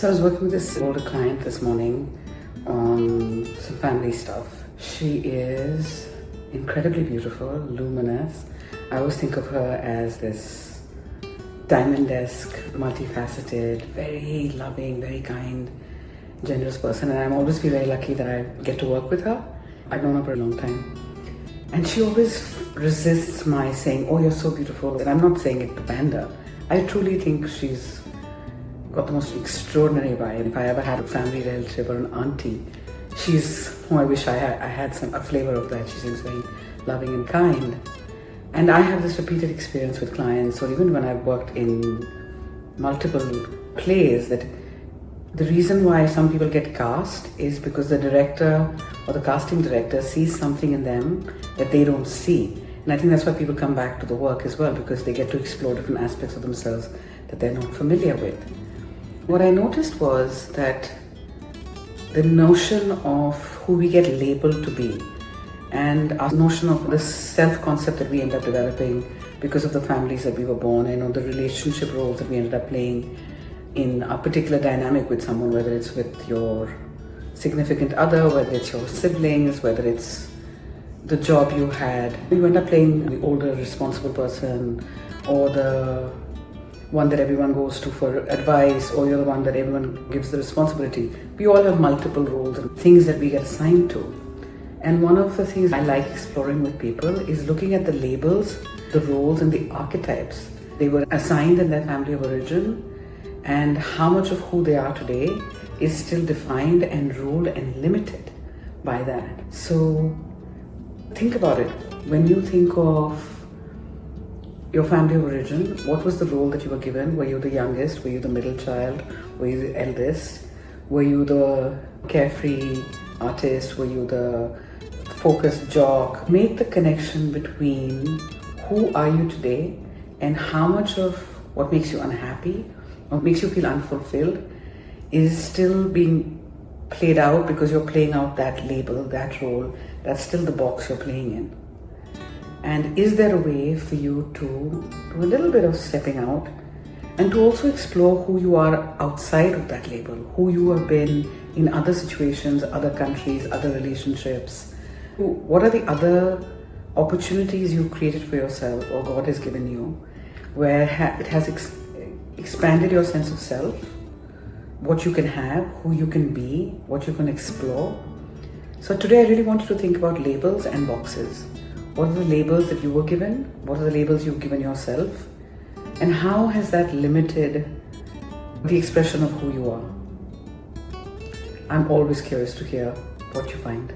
So I was working with this older client this morning on some family stuff. She is incredibly beautiful, luminous. I always think of her as this diamond-esque, multifaceted, very loving, very kind, generous person, and I'm always feel very lucky that I get to work with her. I've known her for a long time. And she always resists my saying, "Oh, you're so beautiful." And I'm not saying it to pander. I truly think she's got the most extraordinary vibe. If I ever had a family relative or an auntie, she's who I wish I had a flavor of that. She seems very loving and kind. And I have this repeated experience with clients, or even when I've worked in multiple plays, that the reason why some people get cast is because the director or the casting director sees something in them that they don't see. And I think that's why people come back to the work as well, because they get to explore different aspects of themselves that they're not familiar with. What I noticed was that the notion of who we get labeled to be and our notion of the self-concept that we end up developing because of the families that we were born in, or the relationship roles that we ended up playing in a particular dynamic with someone, whether it's with your significant other, whether it's your siblings, whether it's the job you had. You end up playing the older responsible person, or the one that everyone goes to for advice, or you're the one that everyone gives the responsibility. We all have multiple roles and things that we get assigned to. And one of the things I like exploring with people is looking at the labels, the roles, and the archetypes they were assigned in their family of origin, and how much of who they are today is still defined and ruled and limited by that. So think about it. When you think of your family of origin, what was the role that you were given? Were you the youngest? Were you the middle child? Were you the eldest? Were you the carefree artist? Were you the focused jock? Make the connection between who are you today and how much of what makes you unhappy or makes you feel unfulfilled is still being played out because you're playing out that label, that role. That's still the box you're playing in. And is there a way for you to do a little bit of stepping out and to also explore who you are outside of that label, who you have been in other situations, other countries, other relationships? What are the other opportunities you've created for yourself or God has given you where it has expanded your sense of self, what you can have, who you can be, what you can explore? So today I really want you to think about labels and boxes. What are the labels that you were given? What are the labels you've given yourself? And how has that limited the expression of who you are? I'm always curious to hear what you find.